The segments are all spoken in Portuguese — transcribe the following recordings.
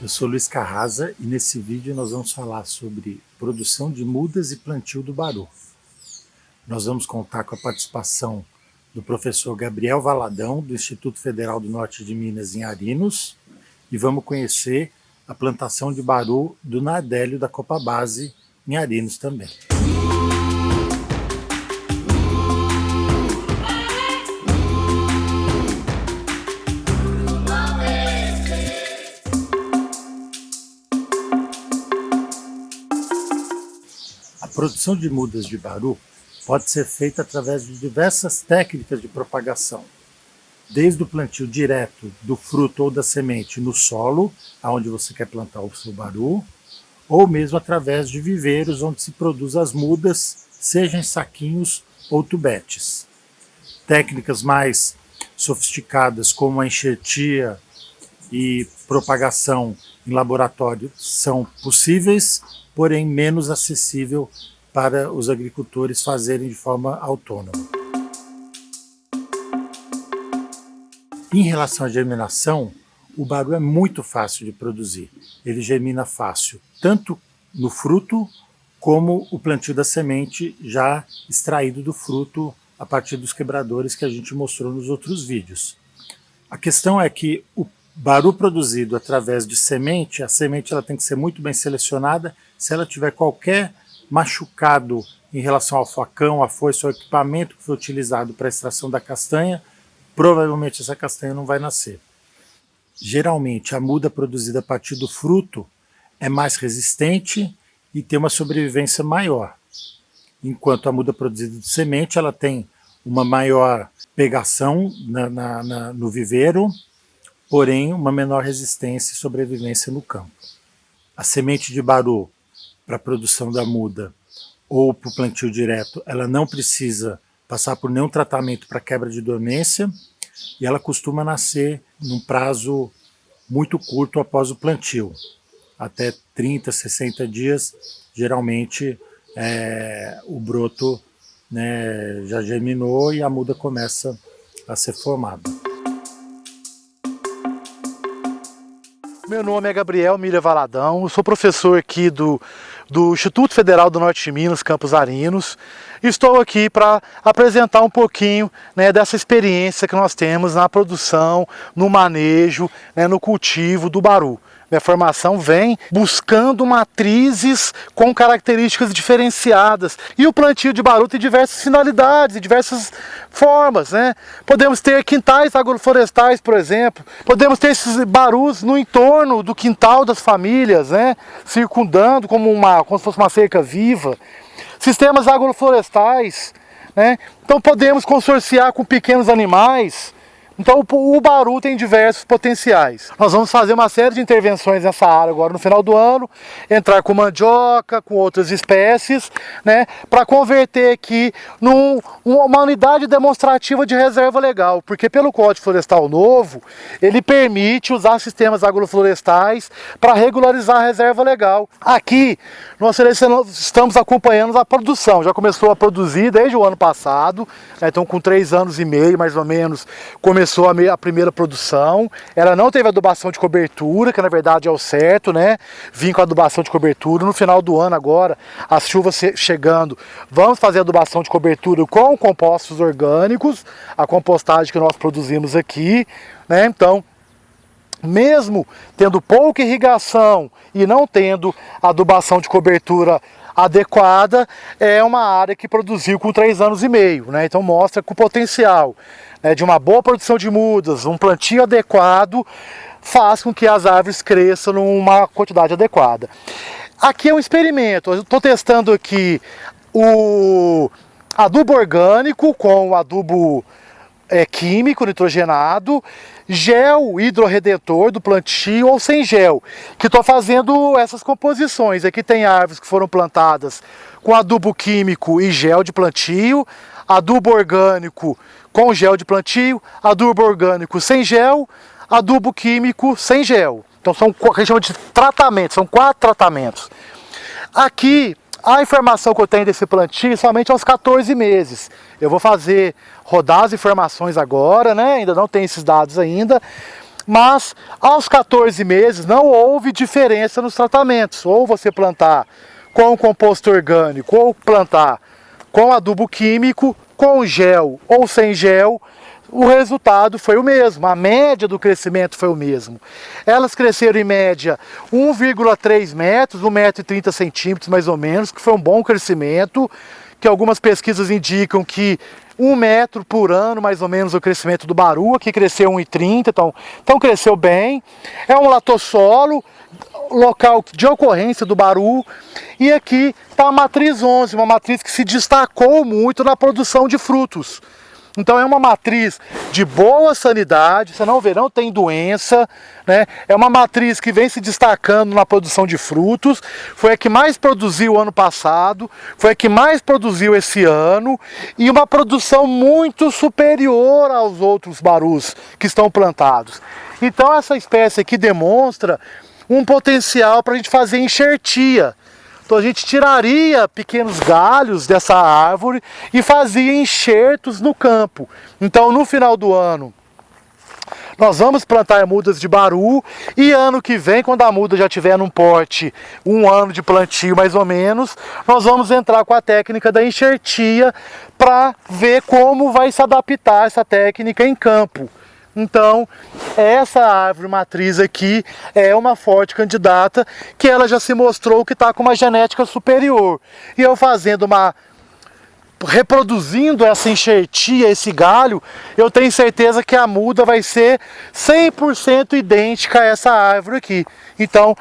Eu sou Luiz Carraza e nesse vídeo nós vamos falar sobre produção de mudas e plantio do baru. Nós vamos contar com a participação do professor Gabriel Valadão, do Instituto Federal do Norte de Minas, em Arinos, e vamos conhecer a plantação de baru do Nardélio da Copabase, em Arinos também. A produção de mudas de baru pode ser feita através de diversas técnicas de propagação, desde o plantio direto do fruto ou da semente no solo, aonde você quer plantar o seu baru, ou mesmo através de viveiros onde se produz as mudas, seja em saquinhos ou tubetes. Técnicas mais sofisticadas como a enxertia e propagação em laboratório são possíveis, porém menos acessível para os agricultores fazerem de forma autônoma. Em relação à germinação, o baru é muito fácil de produzir. Ele germina fácil, tanto no fruto como o plantio da semente já extraído do fruto a partir dos quebradores que a gente mostrou nos outros vídeos. A questão é que o baru produzido através de semente, a semente ela tem que ser muito bem selecionada. Se ela tiver qualquer machucado em relação ao facão, à foice ou ao equipamento que foi utilizado para a extração da castanha, provavelmente essa castanha não vai nascer. Geralmente a muda produzida a partir do fruto é mais resistente e tem uma sobrevivência maior, enquanto a muda produzida de semente ela tem uma maior pegação no viveiro, porém uma menor resistência e sobrevivência no campo. A semente de baru para a produção da muda ou para o plantio direto, ela não precisa passar por nenhum tratamento para quebra de dormência e ela costuma nascer num prazo muito curto após o plantio. Até 30, 60 dias, geralmente o broto, já germinou e a muda começa a ser formada. Meu nome é Gabriel Milha Valadão, eu sou professor aqui do Instituto Federal do Norte de Minas, Campus Arinos. Estou aqui para apresentar um pouquinho dessa experiência que nós temos na produção, no manejo, no cultivo do baru. Minha formação vem buscando matrizes com características diferenciadas. E o plantio de baru tem diversas finalidades e diversas formas. Podemos ter quintais agroflorestais, por exemplo. Podemos ter esses barus no entorno do quintal das famílias, circundando como se fosse uma cerca viva. Sistemas agroflorestais. Então podemos consorciar com pequenos animais. Então o baru tem diversos potenciais. Nós vamos fazer uma série de intervenções nessa área agora no final do ano, entrar com mandioca, com outras espécies, para converter aqui numa unidade demonstrativa de reserva legal, porque pelo Código Florestal novo, ele permite usar sistemas agroflorestais para regularizar a reserva legal. Aqui nós estamos acompanhando a produção, já começou a produzir desde o ano passado, então com 3 anos e meio mais ou menos, começou a primeira produção. Ela não teve adubação de cobertura, que na verdade é o certo, Vim com adubação de cobertura. No final do ano agora, as chuvas chegando, vamos fazer adubação de cobertura com compostos orgânicos, a compostagem que nós produzimos aqui, Então, mesmo tendo pouca irrigação e não tendo adubação de cobertura adequada, é uma área que produziu com 3 anos e meio, Então mostra que o potencial de uma boa produção de mudas, um plantio adequado, faz com que as árvores cresçam numa quantidade adequada. Aqui é um experimento, eu estou testando aqui o adubo orgânico com o adubo químico nitrogenado, gel hidrorredentor do plantio ou sem gel, que estou fazendo essas composições. Aqui tem árvores que foram plantadas com adubo químico e gel de plantio, adubo orgânico com gel de plantio, adubo orgânico sem gel, adubo químico sem gel. Então são o que a gente chama de tratamento, são 4 tratamentos. Aqui a informação que eu tenho desse plantio somente aos 14 meses. Eu vou rodar as informações agora, ainda não tem esses dados ainda. Mas aos 14 meses não houve diferença nos tratamentos. Ou você plantar com composto orgânico, ou plantar com adubo químico, com gel ou sem gel, o resultado foi o mesmo, a média do crescimento foi o mesmo. Elas cresceram em média 1,3 metros, 1,30 m mais ou menos, que foi um bom crescimento, que algumas pesquisas indicam que 1 metro por ano, mais ou menos, o crescimento do baru, aqui cresceu 1,30, então cresceu bem. É um latossolo, local de ocorrência do baru, e aqui está a matriz 11, uma matriz que se destacou muito na produção de frutos. Então é uma matriz de boa sanidade, você não vê, não tem doença, né? É uma matriz que vem se destacando na produção de frutos, foi a que mais produziu ano passado, foi a que mais produziu esse ano, e uma produção muito superior aos outros barus que estão plantados. Então essa espécie aqui demonstra um potencial para a gente fazer enxertia. Então a gente tiraria pequenos galhos dessa árvore e fazia enxertos no campo. Então no final do ano nós vamos plantar mudas de baru, e ano que vem, quando a muda já estiver num porte, 1 ano de plantio mais ou menos, nós vamos entrar com a técnica da enxertia para ver como vai se adaptar essa técnica em campo. Então, essa árvore matriz aqui é uma forte candidata, que ela já se mostrou que está com uma genética superior. E eu reproduzindo essa enxertia, esse galho, eu tenho certeza que a muda vai ser 100% idêntica a essa árvore aqui. Então,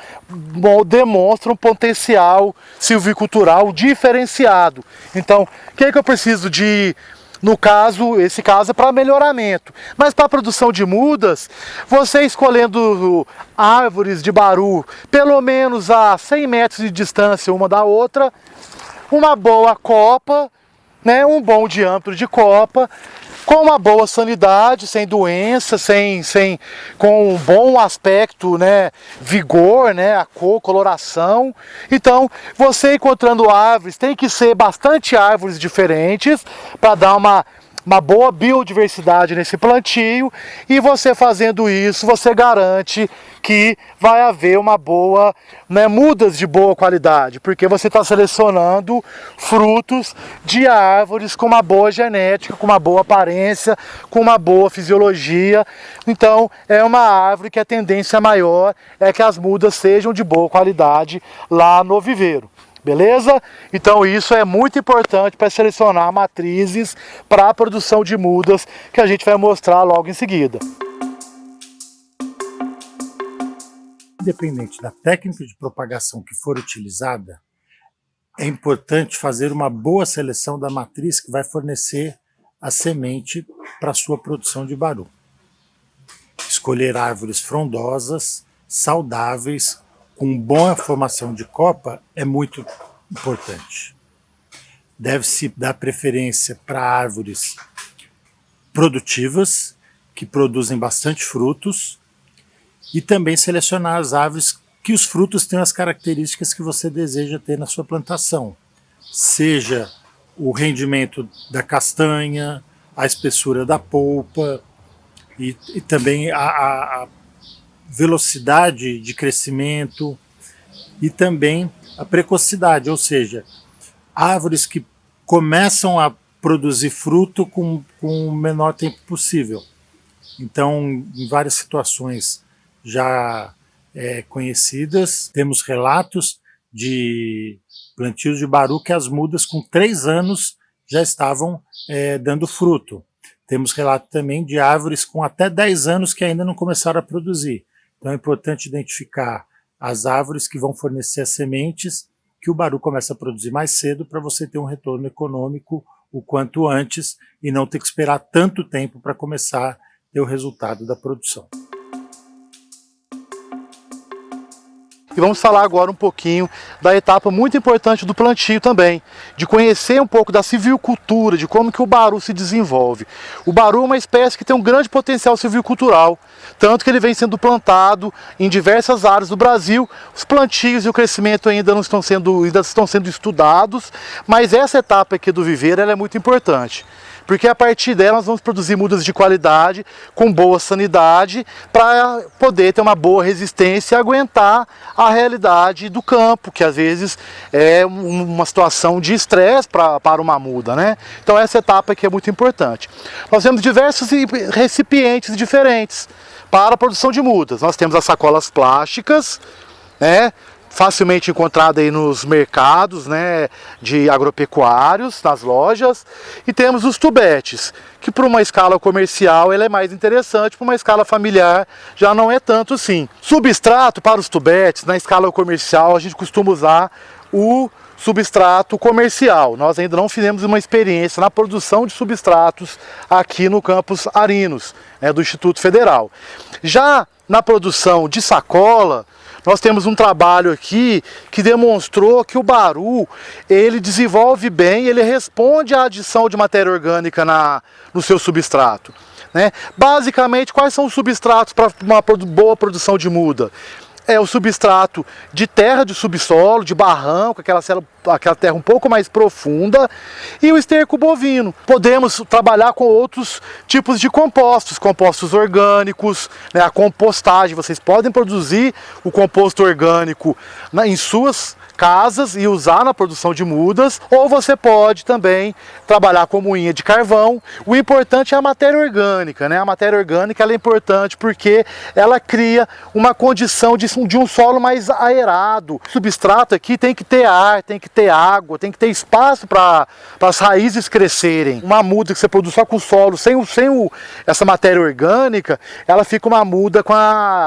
demonstra um potencial silvicultural diferenciado. Então, o que é que eu preciso de... No caso, esse caso é para melhoramento, mas para a produção de mudas, você escolhendo árvores de baru pelo menos a 100 metros de distância uma da outra, uma boa copa, né, um bom diâmetro de copa, com uma boa sanidade, sem doença, com um bom aspecto, né, vigor, né, a cor, coloração. Então, você encontrando árvores, tem que ser bastante árvores diferentes para dar uma boa biodiversidade nesse plantio, e você fazendo isso, você garante que vai haver uma boa, né, mudas de boa qualidade, porque você está selecionando frutos de árvores com uma boa genética, com uma boa aparência, com uma boa fisiologia. Então é uma árvore que a tendência maior é que as mudas sejam de boa qualidade lá no viveiro. Beleza? Então isso é muito importante para selecionar matrizes para a produção de mudas, que a gente vai mostrar logo em seguida. Independente da técnica de propagação que for utilizada, é importante fazer uma boa seleção da matriz que vai fornecer a semente para a sua produção de baru. Escolher árvores frondosas, saudáveis, com boa formação de copa é muito importante. Deve-se dar preferência para árvores produtivas, que produzem bastante frutos, e também selecionar as árvores que os frutos tenham as características que você deseja ter na sua plantação. Seja o rendimento da castanha, a espessura da polpa e também a velocidade de crescimento e também a precocidade, ou seja, árvores que começam a produzir fruto com o menor tempo possível. Então, em várias situações já conhecidas, temos relatos de plantios de baru que as mudas com 3 anos já estavam dando fruto. Temos relato também de árvores com até 10 anos que ainda não começaram a produzir. Então é importante identificar as árvores que vão fornecer as sementes, que o baru começa a produzir mais cedo, para você ter um retorno econômico o quanto antes e não ter que esperar tanto tempo para começar a ter o resultado da produção. E vamos falar agora um pouquinho da etapa muito importante do plantio também, de conhecer um pouco da silvicultura, de como que o baru se desenvolve. O baru é uma espécie que tem um grande potencial silvicultural, tanto que ele vem sendo plantado em diversas áreas do Brasil. Os plantios e o crescimento ainda estão sendo estudados, mas essa etapa aqui do viveiro ela é muito importante. porque a partir dela nós vamos produzir mudas de qualidade, com boa sanidade, para poder ter uma boa resistência e aguentar a realidade do campo, que às vezes é uma situação de estresse para uma muda, né? Então essa etapa aqui é muito importante. Nós temos diversos recipientes diferentes para a produção de mudas. Nós temos as sacolas plásticas, né, facilmente encontrada aí nos mercados, né, de agropecuários, nas lojas, e temos os tubetes, que para uma escala comercial ele é mais interessante, para uma escala familiar já não é tanto assim. Substrato para os tubetes, na escala comercial a gente costuma usar o substrato comercial. Nós ainda não fizemos uma experiência na produção de substratos aqui no campus Arinos, do Instituto Federal. Já na produção de sacola, nós temos um trabalho aqui que demonstrou que o baru, ele desenvolve bem, ele responde à adição de matéria orgânica no seu substrato, né? Basicamente, quais são os substratos para uma boa produção de muda? É o substrato de terra de subsolo, de barranco, aquela terra um pouco mais profunda, e o esterco bovino. Podemos trabalhar com outros tipos de compostos orgânicos, né, a compostagem. Vocês podem produzir o composto orgânico em suas casas e usar na produção de mudas, ou você pode também trabalhar com moinha de carvão. O importante é a matéria orgânica, né? A matéria orgânica ela é importante porque ela cria uma condição de um solo mais aerado. O substrato aqui tem que ter ar, tem que ter água, tem que ter espaço para as raízes crescerem. Uma muda que você produz só com o solo, sem essa matéria orgânica, ela fica uma muda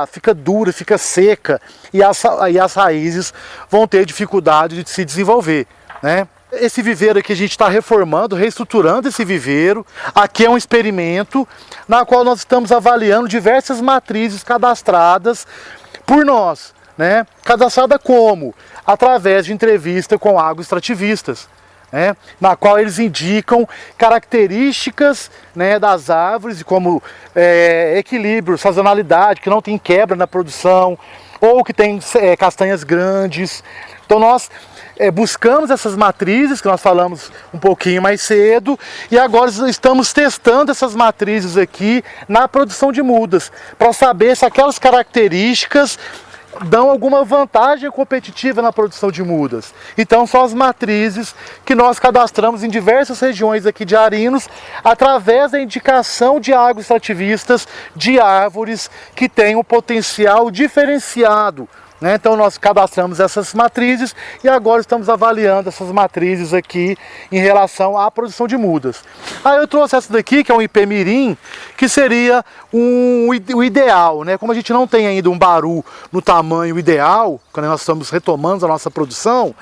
fica dura, fica seca, e as raízes vão ter dificuldade de se desenvolver, né? Esse viveiro aqui a gente está reformando, reestruturando esse viveiro. Aqui é um experimento na qual nós estamos avaliando diversas matrizes cadastradas por nós, né? Cadastrada como? Através de entrevista com agroextrativistas, né? Na qual eles indicam características, né, das árvores, como equilíbrio, sazonalidade, que não tem quebra na produção, ou que tem castanhas grandes. Então nós buscamos essas matrizes que nós falamos um pouquinho mais cedo, e agora estamos testando essas matrizes aqui na produção de mudas, para saber se aquelas características dão alguma vantagem competitiva na produção de mudas. Então são as matrizes que nós cadastramos em diversas regiões aqui de Arinos, através da indicação de agroextrativistas de árvores que têm um potencial diferenciado, né? Então nós cadastramos essas matrizes e agora estamos avaliando essas matrizes aqui em relação à produção de mudas. Aí eu trouxe essa daqui, que é um ipê-mirim, que seria o ideal, né? Como a gente não tem ainda um baru no tamanho ideal, quando nós estamos retomando a nossa produção,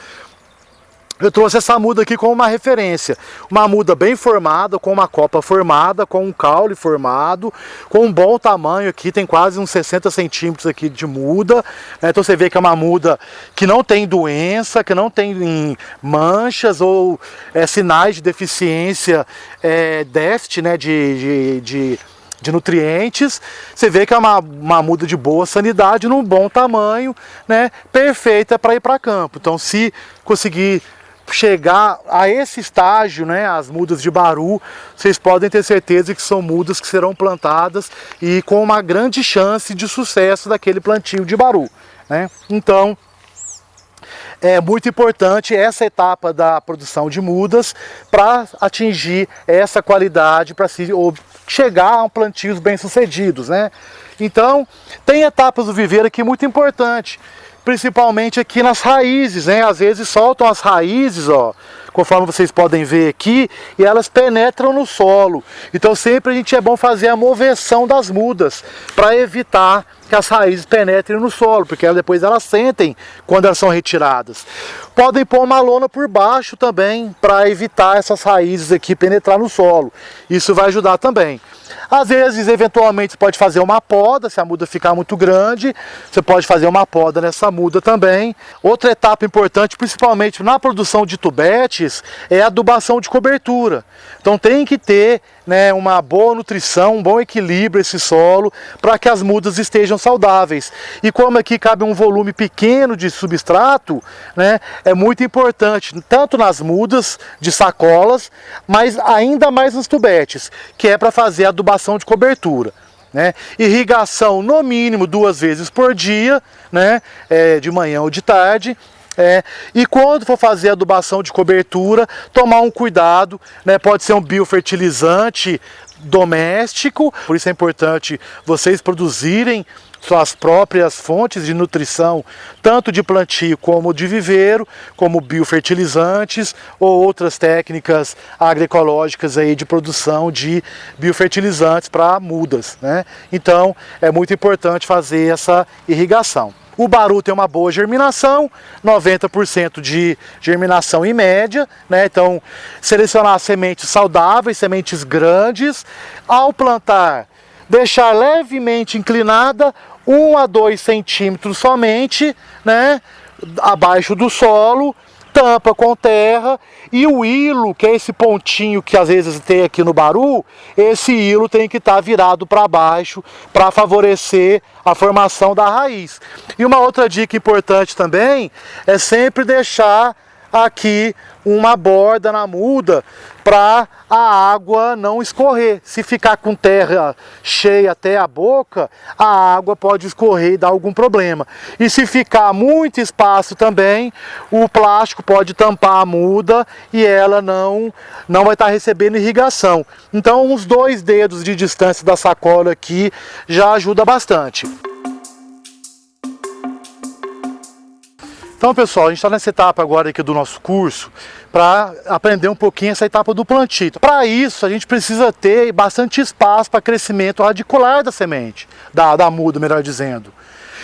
eu trouxe essa muda aqui como uma referência. Uma muda bem formada, com uma copa formada, com um caule formado, com um bom tamanho aqui, tem quase uns 60 centímetros aqui de muda. Então você vê que é uma muda que não tem doença, que não tem manchas ou sinais de deficiência, déficit, né, de nutrientes. Você vê que é uma muda de boa sanidade, num bom tamanho, né, perfeita para ir para campo. Então se conseguir chegar a esse estágio, né, as mudas de baru, vocês podem ter certeza que são mudas que serão plantadas e com uma grande chance de sucesso daquele plantio de baru, né? Então é muito importante essa etapa da produção de mudas para atingir essa qualidade, para se chegar a plantios bem-sucedidos, né? Então tem etapas do viveiro aqui muito importante, principalmente aqui nas raízes, né? Às vezes soltam as raízes, ó, conforme vocês podem ver aqui, e elas penetram no solo. Então sempre é bom fazer a moveção das mudas, para evitar que as raízes penetrem no solo, porque depois elas sentem quando elas são retiradas. Podem pôr uma lona por baixo também, para evitar essas raízes aqui penetrar no solo. Isso vai ajudar também. Às vezes, eventualmente, você pode fazer uma poda, se a muda ficar muito grande, você pode fazer uma poda nessa muda também. Outra etapa importante, principalmente na produção de tubetes, é a adubação de cobertura. Então tem que ter né, uma boa nutrição, um bom equilíbrio esse solo, para que as mudas estejam saudáveis. E como aqui cabe um volume pequeno de substrato, né, é muito importante, tanto nas mudas de sacolas, mas ainda mais nos tubetes, que é para fazer adubação de cobertura. Né? Irrigação no mínimo 2 vezes por dia, né? De manhã ou de tarde. E quando for fazer adubação de cobertura, tomar um cuidado, né? Pode ser um biofertilizante doméstico, por isso é importante vocês produzirem suas próprias fontes de nutrição, tanto de plantio como de viveiro, como biofertilizantes ou outras técnicas agroecológicas aí de produção de biofertilizantes para mudas, né? Então é muito importante fazer essa irrigação. O baru tem uma boa germinação, 90% de germinação em média, né? Então selecionar sementes saudáveis, sementes grandes. Ao plantar, deixar levemente inclinada, 1 a 2 centímetros somente, né, abaixo do solo, tampa com terra, e o hilo, que é esse pontinho que às vezes tem aqui no baru, esse hilo tem que estar virado para baixo para favorecer a formação da raiz. E uma outra dica importante também é sempre deixar aqui uma borda na muda para a água não escorrer. Se ficar com terra cheia até a boca, a água pode escorrer e dar algum problema. E se ficar muito espaço também, o plástico pode tampar a muda e ela não vai estar recebendo irrigação. Então uns 2 dedos de distância da sacola aqui já ajuda bastante. Então, pessoal, a gente está nessa etapa agora aqui do nosso curso para aprender um pouquinho essa etapa do plantio. Para isso, a gente precisa ter bastante espaço para crescimento radicular da semente, da muda, melhor dizendo.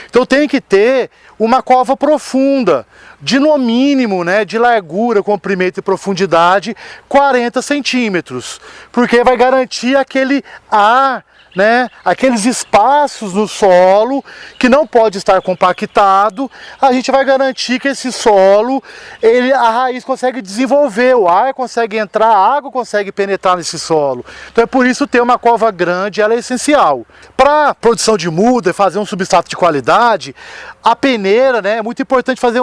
Então tem que ter uma cova profunda, de no mínimo, né, de largura, comprimento e profundidade, 40 centímetros, porque vai garantir aquele ar, né, aqueles espaços no solo que não pode estar compactado. A gente vai garantir que esse solo, a raiz consegue desenvolver, o ar consegue entrar, a água consegue penetrar nesse solo. Então é por isso ter uma cova grande, ela é essencial. Para produção de muda e fazer um substrato de qualidade, a peneira, né, é muito importante fazer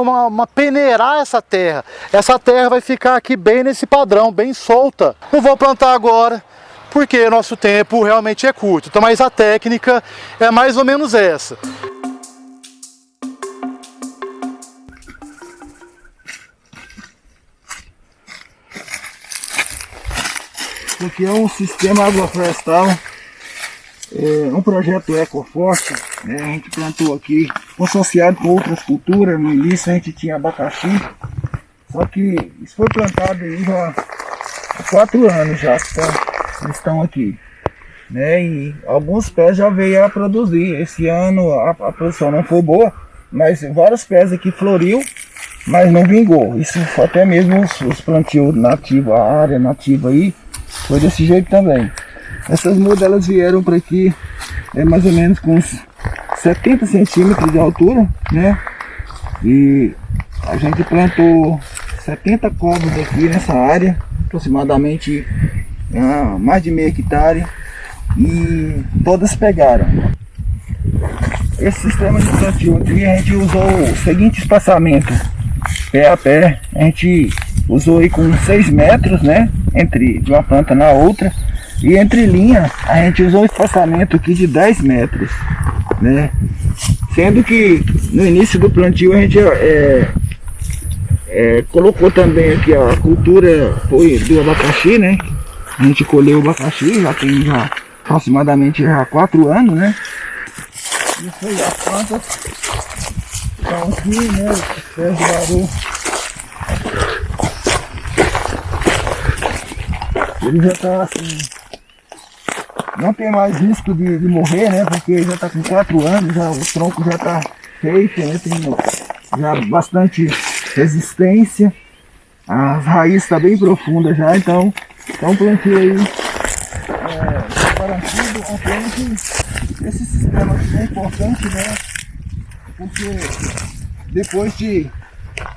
peneirar essa terra. Essa terra vai ficar aqui bem nesse padrão, bem solta. Não vou plantar agora, porque o nosso tempo realmente é curto. Então, mas a técnica é mais ou menos essa. Isso aqui é um sistema agroflorestal, um projeto Ecoforte, né? A gente plantou aqui, associado com outras culturas. No início a gente tinha abacaxi, só que isso foi plantado aí já há 4 anos já que estão aqui, né? E alguns pés já veio a produzir. Esse ano a produção não foi boa, mas vários pés aqui floriu, mas não vingou. Isso até mesmo os plantios nativos, a área nativa aí, foi desse jeito também. Essas mudas elas vieram para aqui mais ou menos com uns 70 centímetros de altura, né? E a gente plantou 70 covos aqui nessa área, aproximadamente mais de meio hectare, e todas pegaram. Esse sistema de plantio aqui a gente usou o seguinte espaçamento, pé a pé. A gente usou aí com 6 metros, né, de uma planta na outra, e entre linha a gente usou um espaçamento aqui de 10 metros, né, sendo que no início do plantio a gente colocou também aqui a cultura foi do abacaxi, né. A gente colheu o abacaxi, já tem aproximadamente 4 anos, né? Isso aí, as plantas estão aqui, né? Os pés de baru. Ele já está assim, não tem mais risco de morrer, né? Porque já está com 4 anos, já, o tronco já está feito, né? Tem já bastante resistência. As raízes estão bem profundas já, então um plantio aí garantido. Apenas que esse sistema aqui é importante, né? Porque depois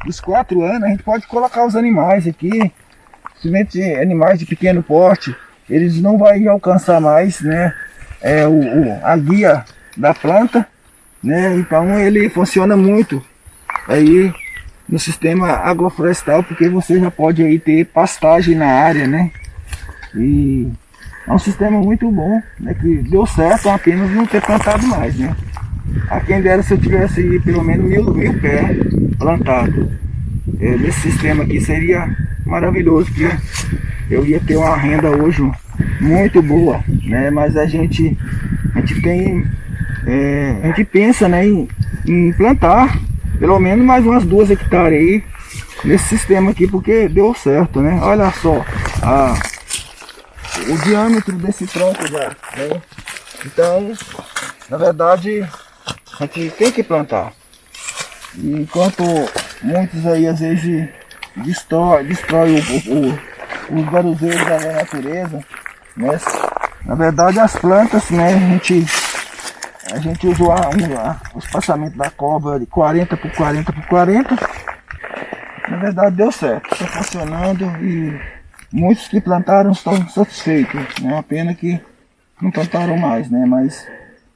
dos 4 anos a gente pode colocar os animais aqui, principalmente animais de pequeno porte, eles não vão alcançar mais, né, a guia da planta, né? Então ele funciona muito aí no sistema agroflorestal, porque você já pode aí ter pastagem na área, né? E é um sistema muito bom, né, que deu certo, apenas não ter plantado mais, né? A quem dera se eu tivesse aí pelo menos mil pés plantados. Nesse sistema aqui seria maravilhoso, que eu ia ter uma renda hoje muito boa, né? Mas a gente pensa, né, em plantar pelo menos mais umas 2 hectares aí nesse sistema aqui, porque deu certo, né? Olha só o diâmetro desse tronco já, né? Então, na verdade, a gente tem que plantar. E enquanto muitos aí às vezes destrói os garuzeiros da natureza, né? Na verdade as plantas, né, a gente usou o espaçamento da cobra de 40 por 40 por 40. Na verdade deu certo, está funcionando e muitos que plantaram estão satisfeitos, né? Uma pena que não plantaram mais, né? Mas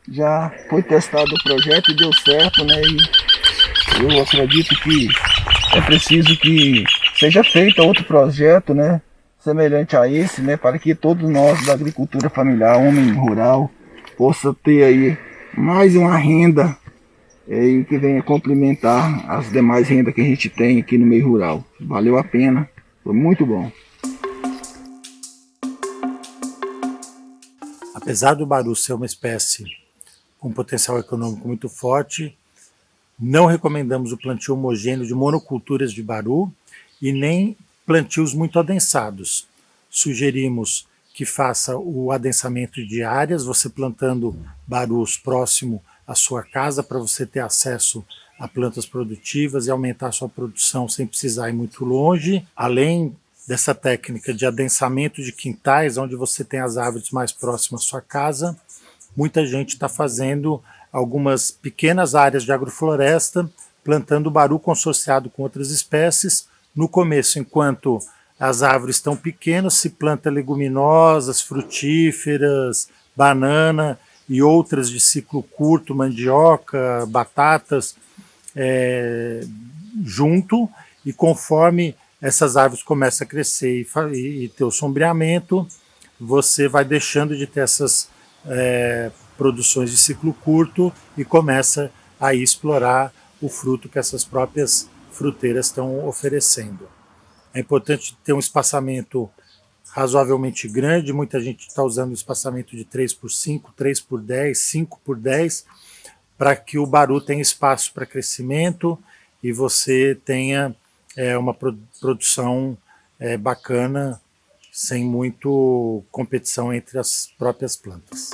já foi testado o projeto e deu certo, né? E eu acredito que é preciso que seja feito outro projeto, né, semelhante a esse, né, para que todos nós da agricultura familiar, homem rural, possa ter aí mais uma renda que venha complementar as demais rendas que a gente tem aqui no meio rural. Valeu a pena, foi muito bom. Apesar do baru ser uma espécie com potencial econômico muito forte, não recomendamos o plantio homogêneo de monoculturas de baru e nem plantios muito adensados. Sugerimos que faça o adensamento de áreas, você plantando barus próximo à sua casa para você ter acesso a plantas produtivas e aumentar a sua produção sem precisar ir muito longe. Além dessa técnica de adensamento de quintais, onde você tem as árvores mais próximas à sua casa, muita gente está fazendo algumas pequenas áreas de agrofloresta, plantando baru consorciado com outras espécies. No começo, enquanto as árvores estão pequenas, se planta leguminosas, frutíferas, banana e outras de ciclo curto, mandioca, batatas, junto, e conforme essas árvores começam a crescer e ter o sombreamento, você vai deixando de ter essas produções de ciclo curto e começa a explorar o fruto que essas próprias fruteiras estão oferecendo. É importante ter um espaçamento razoavelmente grande, muita gente está usando um espaçamento de 3 por 5, 3 por 10, 5 por 10, para que o baru tenha espaço para crescimento e você tenha uma produção bacana, sem muito competição entre as próprias plantas.